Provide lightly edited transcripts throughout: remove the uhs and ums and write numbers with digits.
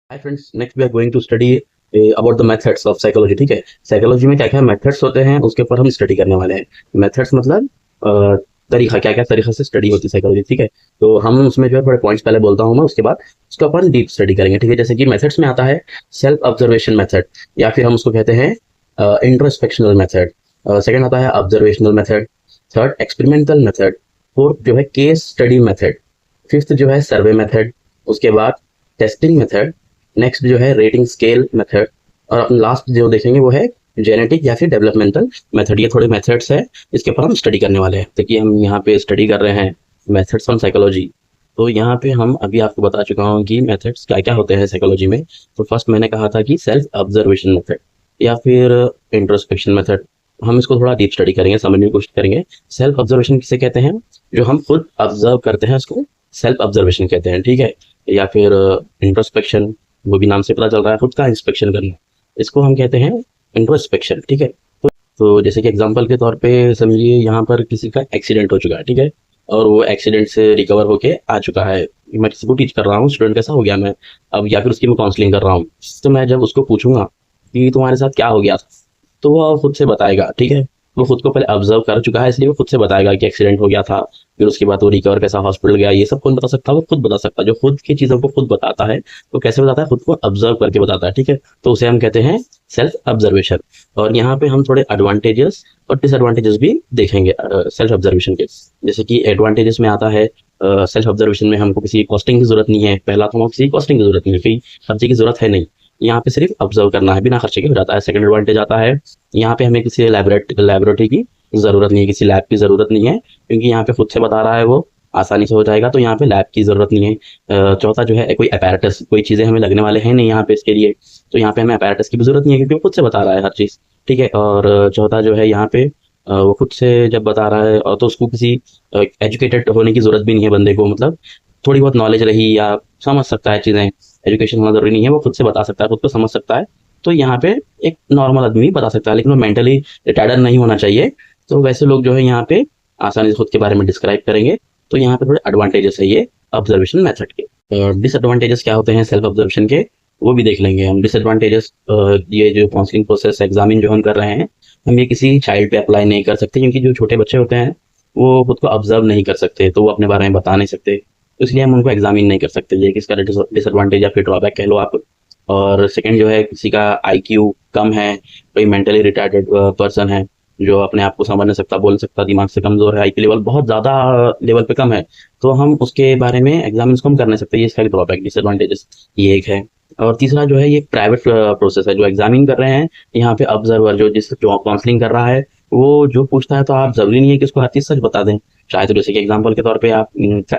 Hi friends, next we are going to study about the methods of psychology. ठीक है, psychology में क्या क्या मेथड्स होते हैं उसके ऊपर हम स्टडी करने वाले हैं। मेथड्स मतलब तरीका, क्या क्या तरीके से स्टडी होती है साइकोलॉजी। ठीक है, तो हम उसमें जो है थोड़े पॉइंट्स पहले बोलता हूँ मैं, उसके बाद उसके ऊपर डीप स्टडी करेंगे। ठीक है, जैसे कि मेथड्स में आता है सेल्फ ऑब्जर्वेशन मेथड, या फिर हम उसको कहते हैं इंट्रोस्पेक्शनल मेथड। सेकंड आता है observational method. Third experimental method. Fourth जो है केस स्टडी मेथड। फिफ्थ जो है सर्वे मेथड। उसके बाद टेस्टिंग मेथड। नेक्स्ट जो है रेटिंग स्केल मेथड। और अपना लास्ट जो देखेंगे वो है जेनेटिक या फिर डेवलपमेंटल मेथड। ये थोड़े मेथड्स है, इसके ऊपर हम स्टडी करने वाले हैं। देखिए, हम यहाँ पे स्टडी कर रहे हैं मेथड्स ऑन साइकोलॉजी। तो यहाँ पे हम अभी आपको बता चुका हूँ कि मेथड्स क्या क्या होते हैं साइकोलॉजी में। तो फर्स्ट मैंने कहा था कि सेल्फ ऑब्जर्वेशन मेथड या फिर इंट्रोस्पेक्शन मेथड। हम इसको थोड़ा डीप स्टडी करेंगे, समझने की कोशिश करेंगे। सेल्फ ऑब्जर्वेशन किसे कहते हैं? जो हम खुद ऑब्जर्व करते हैं उसको सेल्फ ऑब्जर्वेशन कहते हैं। ठीक है, या फिर इंट्रोस्पेक्शन, वो भी नाम से पता चल रहा है, खुद का इंस्पेक्शन करना, इसको हम कहते हैं इंट्रोस्पेक्शन। ठीक है, तो जैसे कि एग्जांपल के तौर पे समझिए, यहाँ पर किसी का एक्सीडेंट हो चुका है। ठीक है, और वो एक्सीडेंट से रिकवर होके आ चुका है। मैं किसी को टीच कर रहा हूँ, स्टूडेंट कैसा हो गया मैं अब, या फिर उसकी मैं काउंसलिंग कर रहा हूँ। तो मैं जब उसको पूछूंगा कि तुम्हारे साथ क्या हो गया था, तो वो खुद से बताएगा। ठीक है, वो खुद को पहले ऑब्जर्व कर चुका है, इसलिए वो खुद से बताएगा कि एक्सीडेंट हो गया था। फिर उसके बाद वो रिकवर कैसा, हॉस्पिटल गया, ये सब कौन बता सकता है? वो खुद बता सकता है। जो खुद की चीज़ों को खुद बताता है, तो कैसे बताता है? खुद को ऑब्जर्व करके बताता है। ठीक है, तो उसे हम कहते हैं सेल्फ ऑब्जर्वेशन। और यहाँ पे हम थोड़े एडवांटेजेस और डिसएडवांटेजेस भी देखेंगे सेल्फ ऑब्जर्वेशन के। जैसे कि एडवांटेजेस में आता है, सेल्फ ऑब्जर्वेशन में हमको किसी कॉस्टिंग की जरूरत नहीं है। पहला तो हमको किसी कॉस्टिंग की जरूरत नहीं है, कहीं खर्चे की जरूरत है नहीं। यहाँ पे सिर्फ ऑब्जर्व करना है, बिना खर्चे के हो जाता है। सेकंड एडवांटेज आता है, यहाँ पे हमें किसी लैबोरेटरी की जरूरत नहीं है, किसी लैब की जरूरत नहीं है, क्योंकि यहाँ पे खुद से बता रहा है वो, आसानी से हो जाएगा। तो यहाँ पे लैब की जरूरत नहीं है। चौथा जो है, कोई अपैरेटस, कोई चीजें हमें लगने वाले हैं नहीं यहाँ पे इसके लिए, तो यहाँ पे हमें अपैरेटस की भी जरूरत नहीं है, क्योंकि वो खुद से बता रहा है हर चीज। ठीक है, और चौथा जो है यहाँ पे वो खुद से जब बता रहा है, और तो उसको किसी एजुकेटेड होने की जरूरत भी नहीं है बंदे को। मतलब थोड़ी बहुत नॉलेज रही या समझ सकता है चीजें, एजुकेशन होना जरूरी नहीं है, वो खुद से बता सकता है, खुद को समझ सकता है। तो यहाँ पे एक नॉर्मल आदमी बता सकता है, लेकिन वो मेंटली रिटार्डर नहीं होना चाहिए। तो वैसे लोग जो है यहाँ पे आसानी से खुद के बारे में डिस्क्राइब करेंगे। तो यहाँ पे थोड़े एडवांटेजेस है ये ऑब्जर्वेशन मेथड के। और डिसएडवांटेजेस क्या होते हैं सेल्फ ऑब्जर्वेशन के, वो भी देख लेंगे हम। डिसएडवांटेजेस, ये जो काउंसलिंग प्रोसेस, एग्जामिन जो हम कर रहे हैं, हम ये किसी चाइल्ड पे अप्लाई नहीं कर सकते, क्योंकि जो छोटे बच्चे होते हैं वो खुद को ऑब्जर्व नहीं कर सकते, तो वो अपने बारे में बता नहीं सकते। तो इसलिए हम उनको एग्जामिन नहीं कर सकते। ये किसका डिसएडवांटेज या फिर ड्रॉबैक कह लो आप। और सेकंड जो है, किसी का आईक्यू कम है, कोई मेंटली रिटार्डेड पर्सन है, जो अपने आप को समझ नहीं सकता, बोल नहीं सकता, दिमाग से कमजोर है, आईक्यू लेवल बहुत ज्यादा लेवल पे कम है, तो हम उसके बारे में एग्जामिन को हम कर नहीं सकते। ये इसका ड्रॉबैक, डिसएडवांटेजेस ये एक है। और तीसरा जो है, ये प्राइवेट प्रोसेस है। जो एग्जामिन कर रहे हैं यहाँ पे, ऑब्जर्वर जो काउंसलिंग कर रहा है, वो जो पूछता है, तो आप जरूरी नहीं है कि उसको हर चीज सच बता दें। चाहे तो जैसे कि एग्जाम्पल के तौर पे आप,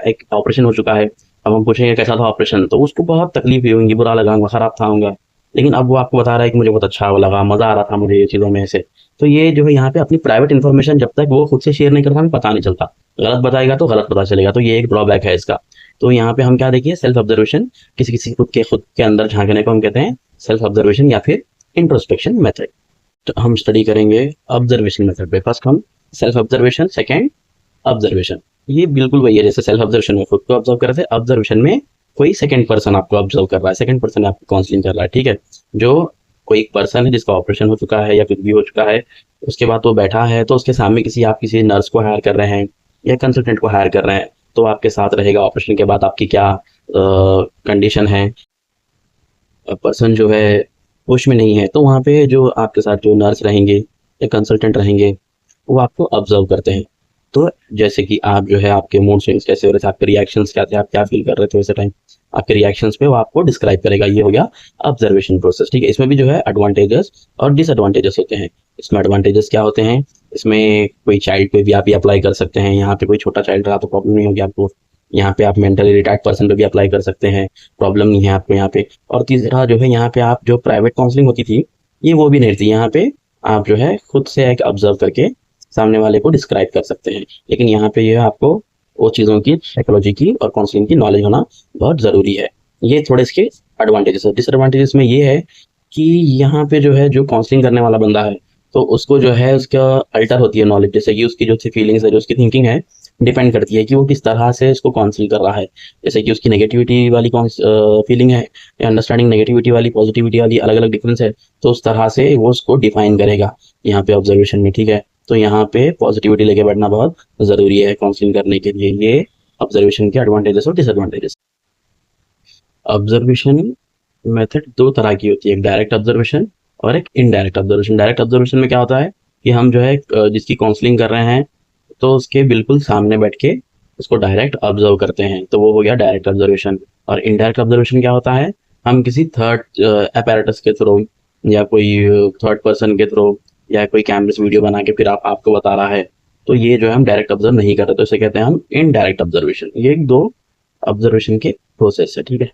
एक ऑपरेशन हो चुका है, अब हम पूछेंगे कैसा था ऑपरेशन, तो उसको बहुत तकलीफ हुई होंगी, बुरा लगा होगा, खराब था होगा। लेकिन अब वो आपको बता रहा है कि मुझे बहुत अच्छा लगा, मजा आ रहा था मुझे ये चीजों में से। तो ये जो है यहाँ पे अपनी प्राइवेट इन्फॉर्मेशन जब तक वो खुद से शेयर नहीं करता, हमें पता नहीं चलता। गलत बताएगा तो गलत पता चलेगा, तो ये एक ड्रॉबैक है इसका। तो यहाँ पे हम क्या देखिए, सेल्फ ऑब्जर्वेशन, किसी किसी खुद के अंदर झांकने को हम कहते हैं सेल्फ ऑब्जर्वेशन या फिर इंट्रोस्पेक्शन मेथड। तो हम स्टडी करेंगे ऑब्जर्वेशन मेथड पे। फर्स्ट हम सेल्फ ऑब्जर्वेशन, सेकेंड ऑब्जर्वेशन। ये बिल्कुल वही है जैसे सेल्फ ऑब्जर्वेशन में खुद को ऑब्जर्व कर रहे थे, ऑब्जर्वेशन में कोई सेकंड पर्सन आपको ऑब्जर्व कर रहा है, सेकंड पर्सन आपको काउंसलिंग कर रहा है। ठीक है, जो कोई एक पर्सन है जिसका ऑपरेशन हो चुका है या कुछ भी हो चुका है, उसके बाद वो बैठा है, तो उसके सामने आप किसी नर्स को हायर कर रहे हैं या कंसल्टेंट को हायर कर रहे हैं, तो आपके साथ रहेगा ऑपरेशन के बाद, आपकी क्या कंडीशन है। पर्सन जो है होश में नहीं है, तो वहाँ पे जो आपके साथ जो नर्स रहेंगे या कंसल्टेंट रहेंगे, वो आपको ऑब्जर्व करते हैं। तो जैसे कि आप जो है, आपके मूड स्विंग्स कैसे हो रहे थे, आपके रिएक्शंस क्या थे, आप क्या फील कर रहे थे वैसे टाइम, आपके रिएक्शंस पे वो आपको डिस्क्राइब करेगा। ये हो गया ऑब्जर्वेशन प्रोसेस। ठीक है, इसमें भी जो है एडवांटेजेस और डिसएडवांटेजेस होते हैं। इसमें एडवांटेजेस क्या होते हैं, इसमें कोई चाइल्ड पे भी आप ये अप्लाई कर सकते हैं। यहाँ पे कोई छोटा चाइल्ड रहा तो प्रॉब्लम नहीं होगी आपको। यहाँ पे आप मेंटली रिटार्ड पर्सन पे भी अप्लाई कर सकते हैं, प्रॉब्लम नहीं है आपको यहाँ पे। और तीसरा जो है, यहाँ पे आप जो प्राइवेट काउंसलिंग होती थी, ये वो भी नहीं थी। यहाँ पे आप जो है खुद से एक ऑब्जर्व करके सामने वाले को डिस्क्राइब कर सकते हैं। लेकिन यहाँ पे ये आपको वो चीज़ों की, साइकोलॉजी की और काउंसलिंग की नॉलेज होना बहुत ज़रूरी है। ये थोड़े इसके एडवांटेजेस है। डिसएडवांटेजेस में ये है कि यहाँ पे जो है, जो काउंसलिंग करने वाला बंदा है, तो उसको जो है उसका अल्टर होती है नॉलेज, जैसे कि उसकी जो फीलिंग्स है, जो उसकी थिंकिंग है, डिपेंड करती है कि वो किस तरह से इसको काउंसिल कर रहा है। जैसे कि उसकी नेगेटिविटी वाली कौन फीलिंग है या अंडरस्टैंडिंग नेगेटिविटी वाली पॉजिटिविटी वाली अलग अलग डिफरेंस है, तो उस तरह से वो उसको डिफाइन करेगा यहाँ पे ऑब्जर्वेशन में, ठीक है। तो यहाँ पे पॉजिटिविटी लेके बैठना बहुत ज़रूरी है काउंसलिंग करने के लिए। ये ऑब्जर्वेशन के एडवांटेजेस और डिसएडवांटेजेस। ऑब्जर्वेशन मेथड दो तरह की होती है, एक डायरेक्ट ऑब्जर्वेशन और एक इनडायरेक्ट ऑब्जर्वेशन। डायरेक्ट ऑब्जर्वेशन में क्या होता है कि हम जो है जिसकी काउंसलिंग कर रहे हैं तो उसके बिल्कुल सामने बैठ के उसको डायरेक्ट ऑब्जर्व करते हैं, तो वो हो गया डायरेक्ट ऑब्जर्वेशन। और इनडायरेक्ट ऑब्जर्वेशन क्या होता है, हम किसी थर्ड अपैरेटस के थ्रू या कोई थर्ड पर्सन के थ्रू या कोई कैमरे वीडियो बना के फिर आपको बता रहा है, तो ये जो है हम डायरेक्ट ऑब्जर्व नहीं कर रहे, तो इसे कहते हैं हम इनडायरेक्ट ऑब्जर्वेशन। ये दो ऑब्जर्वेशन के प्रोसेस है, ठीक है।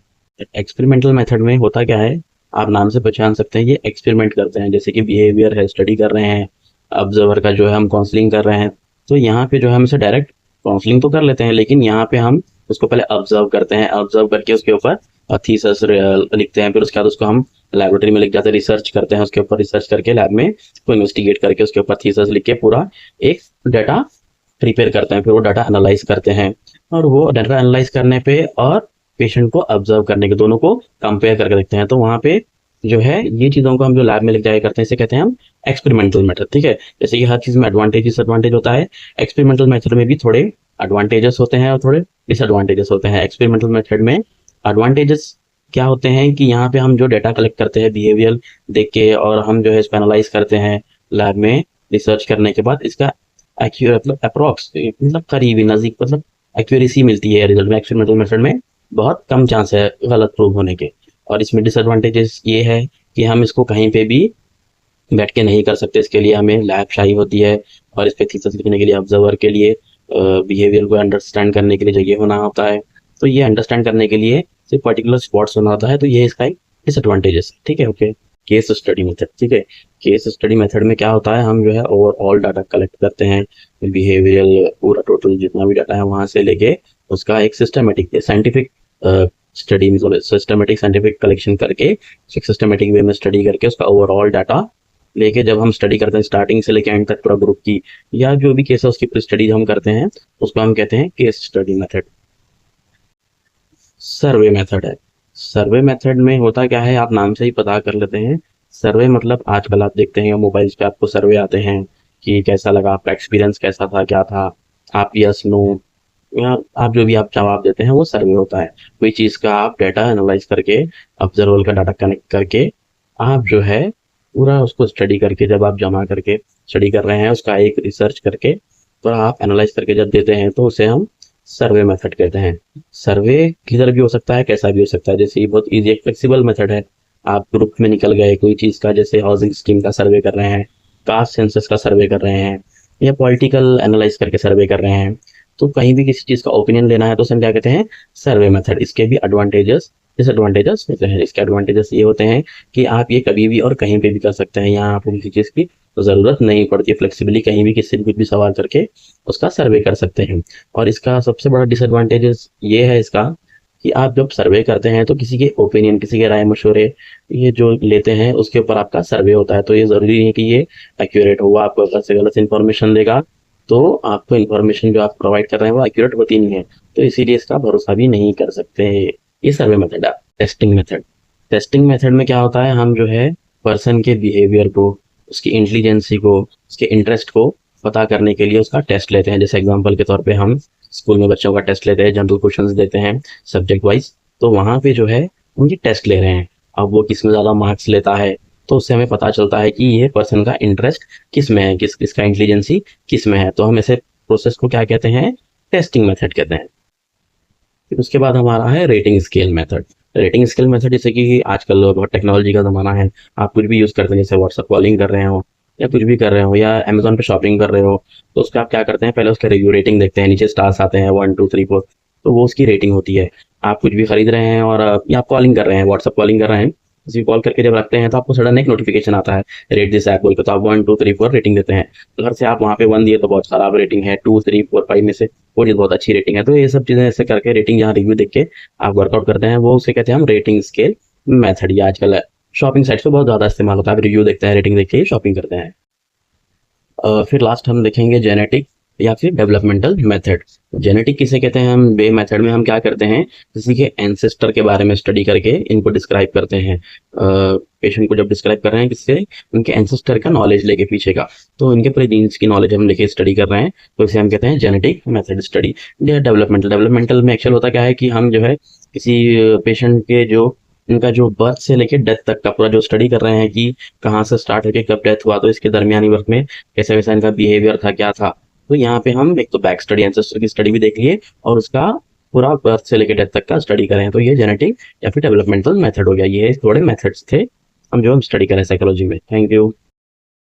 एक्सपेरिमेंटल मेथड में होता क्या है, आप नाम से पहचान सकते हैं, ये एक्सपेरिमेंट करते हैं, जैसे कि बिहेवियर है, स्टडी कर रहे हैं, ऑब्जर्वर का जो है हम काउंसलिंग कर रहे हैं। तो यहाँ पे जो है हम इसे डायरेक्ट काउंसलिंग तो कर लेते हैं, लेकिन यहाँ पे हम उसको पहले ऑब्जर्व करते हैं, ऑब्जर्व करके उसके ऊपर थीसिस लिखते हैं, फिर उसके बाद उसको हम लैबोरेटरी में लिख जाते हैं, रिसर्च करते हैं, उसके ऊपर रिसर्च करके लैब में उसको इन्वेस्टिगेट करके उसके ऊपर थीसिस लिख के पूरा एक डाटा प्रिपेयर करते हैं, फिर वो डाटा एनालाइज करते हैं। और वो डाटा एनालाइज करने पे और पेशेंट को ऑब्जर्व करने के, दोनों को कंपेयर करके देखते हैं, तो वहाँ पे जो है ये चीज़ों को हम जो लैब में लिख जाया करते हैं इसे कहते हैं हम एक्सपेरिमेंटल मेथड, ठीक है। जैसे कि हर चीज़ में एडवांटेज डिसएडवांटेज होता है, एक्सपेरिमेंटल मेथड में भी थोड़े एडवांटेजेस होते हैं और थोड़े डिसएडवांटेजेस होते हैं। एक्सपेरिमेंटल मेथड में एडवांटेजेस क्या होते हैं कि यहाँ पे हम जो डाटा कलेक्ट करते हैं बिहेवियर देख के, और हम जो है इसको एनालाइज करते हैं लैब में रिसर्च करने के बाद, इसका एक्यूरेट मतलब अप्रॉक्स मतलब करीबी नज़दीक मतलब एक्यूरेसी मिलती है रिजल्ट में। एक्सपेरिमेंटल मेथड में बहुत कम चांस है गलत प्रूव होने के। और इसमें डिसएडवांटेजेस ये है कि हम इसको कहीं पे भी बैठ के नहीं कर सकते, इसके लिए हमें लैब चाहिए होती है, और इस पे थीसिस लिखने के लिए ऑब्जर्वर के लिए बिहेवियर को अंडरस्टैंड करने के लिए जगह होना होता है। तो ये अंडरस्टैंड करने के लिए सिर्फ पर्टिकुलर स्पॉट्स होना होता है, तो ये इसका एक डिसएडवांटेजेस, ठीक है। ओके, केस स्टडी मेथड, ठीक है। केस स्टडी मेथड में क्या होता है, हम जो है ओवरऑल डाटा कलेक्ट करते हैं, बिहेवियरल पूरा टोटल जितना भी डाटा है वहाँ से लेके उसका एक सिस्टमेटिक साइंटिफिक स्टडी मतलब सिस्टमेटिक साइंटिफिक कलेक्शन करके एक सिस्टमेटिक वे में स्टडी करके उसका ओवरऑल डाटा लेके जब हम स्टडी करते हैं स्टार्टिंग से लेके एंड तक पूरा ग्रुप की या जो भी केस है उसकी स्टडी हम करते हैं, उसको हम कहते हैं case study method. Survey method है। सर्वे मेथड में होता क्या है, आप नाम से ही पता कर लेते हैं। सर्वे मतलब आजकल आप देखते हैं मोबाइल्स पे आपको सर्वे आते हैं कि कैसा लगा आपका एक्सपीरियंस, कैसा था, क्या था, आप यस नो या आप जो भी आप जवाब देते हैं वो सर्वे होता है। कोई चीज़ का आप डाटा एनालाइज करके ऑब्जर्वर का डाटा कनेक्ट करके आप जो है पूरा उसको स्टडी करके जब आप जमा करके स्टडी कर रहे हैं उसका एक रिसर्च करके तो आप एनालाइज करके जब देते हैं तो उसे हम सर्वे मेथड कहते हैं। सर्वे किधर भी हो सकता है, कैसा भी हो सकता है, जैसे ये बहुत ईजी एक फ्लेक्सिबल मेथड है। आप ग्रुप में निकल गए कोई चीज़ का, जैसे हाउसिंग स्कीम का सर्वे कर रहे हैं, कास्ट सेंसस का सर्वे कर रहे हैं या पॉलिटिकल एनालाइज करके सर्वे कर रहे हैं, तो कहीं भी किसी चीज़ का ओपिनियन लेना है तो हम क्या कहते हैं, सर्वे मेथड। इसके भी एडवांटेजेस डिसएडवांटेजेस होते हैं। इसके एडवांटेजेस ये होते हैं कि आप ये कभी भी और कहीं पे भी कर सकते हैं, यहाँ आपको किसी चीज़ की ज़रूरत नहीं पड़ती है, फ्लेक्सिबली कहीं भी किसी भी कुछ भी सवाल करके उसका सर्वे कर सकते हैं। और इसका सबसे बड़ा डिसएडवांटेजेस ये है इसका कि आप जब सर्वे करते हैं तो किसी के ओपिनियन, किसी के राय मशवरे ये जो लेते हैं उसके ऊपर आपका सर्वे होता है, तो ये ज़रूरी नहीं है कि ये एक्यूरेट हो, आपको गलत से गलत इन्फॉर्मेशन देगा तो आपको इन्फॉर्मेशन जो आप प्रोवाइड कर रहे हैं वो एक्यूरेट होती नहीं है, तो इसीलिए इसका भरोसा भी नहीं कर सकते। ये सर्वे मेथड है। Testing method. टेस्टिंग मेथड में क्या होता है, हम जो है पर्सन के बिहेवियर को, उसकी इंटेलिजेंसी को, उसके इंटरेस्ट को पता करने के लिए उसका टेस्ट लेते हैं। जैसे एग्जांपल के तौर पे हम स्कूल में बच्चों का टेस्ट लेते हैं, जनरल क्वेश्चंस देते हैं सब्जेक्ट वाइज, तो वहाँ पे जो है उनकी टेस्ट ले रहे हैं। अब वो किस में ज़्यादा मार्क्स लेता है तो उससे हमें पता चलता है कि ये पर्सन का इंटरेस्ट किस में है, किसका इंटेलिजेंसी किस में है, तो हम ऐसे प्रोसेस को क्या कहते हैं, टेस्टिंग मेथड कहते हैं। फिर उसके बाद हमारा है rating scale method. Rating scale method जैसे कि आजकल बहुत टेक्नोलॉजी का ज़माना है, आप कुछ भी यूज़ करते हैं, जैसे व्हाट्सअप कॉलिंग कर रहे हो या कुछ भी कर रहे हो या अमेजोन पे शॉपिंग कर रहे हो, तो उसका आप क्या करते हैं, पहले उसका रिव्यू रेटिंग देखते हैं, नीचे स्टार्स आते हैं 1 2 3 4, तो वो उसकी रेटिंग होती है। आप कुछ भी खरीद रहे हैं और या आप कॉलिंग कर रहे हैं, व्हाट्सअप कॉलिंग कर रहे हैं, किसी कॉल करके जब रखते हैं तो आपको सडन एक नोटिफिकेशन आता है रेट दिस ऐप बोल के, तो आप 1 2 3 4 रेटिंग देते हैं। अगर से आप वहाँ पे 1 दिए तो बहुत खराब रेटिंग है, 2 3 4 5 में से वो चीज़ बहुत अच्छी रेटिंग है, तो ये सब चीज़ें ऐसे करके रेटिंग जहाँ रिव्यू देख के आप वर्कआउट करते हैं वो उसे कहते हैं हम रेटिंग स्केल मेथड। ये आजकल शॉपिंग साइट्स पे बहुत ज़्यादा इस्तेमाल होता है, आप रिव्यू देखते हैं, रेटिंग देख के शॉपिंग करते हैं। फिर लास्ट हम देखेंगे जेनेटिक या फिर डेवलपमेंटल मेथड। जेनेटिक किसे कहते हैं? हम वे मेथड में हम क्या करते हैं, किसी के एंसेस्टर के बारे में स्टडी करके इनको डिस्क्राइब करते हैं। पेशेंट को जब डिस्क्राइब कर रहे हैं किससे, उनके एंसेस्टर का नॉलेज लेके पीछे का, तो इनके पूरे जीन्स की नॉलेज हम लेके स्टडी कर रहे हैं, तो इसे हम कहते हैं जेनेटिक मेथड स्टडी। डेवलपमेंटल में एक्चुअल होता क्या है कि हम जो है किसी पेशेंट के जो इनका जो बर्थ से लेके डेथ तक का पूरा जो स्टडी कर रहे हैं कि कहाँ से स्टार्ट होकर कब डेथ हुआ, तो इसके दरमियानी वक्त में कैसा कैसा इनका बिहेवियर था, क्या था। तो यहाँ पे हम एक तो बैक स्टडी, एंसेस्टर की स्टडी भी देख लिए, और उसका पूरा बर्थ से लेकर डेथ तक का स्टडी करें, तो ये जेनेटिक या फिर डेवलपमेंटल मेथड हो गया। ये थोड़े मेथड्स थे हम जो हम स्टडी करें साइकोलॉजी में। Thank you.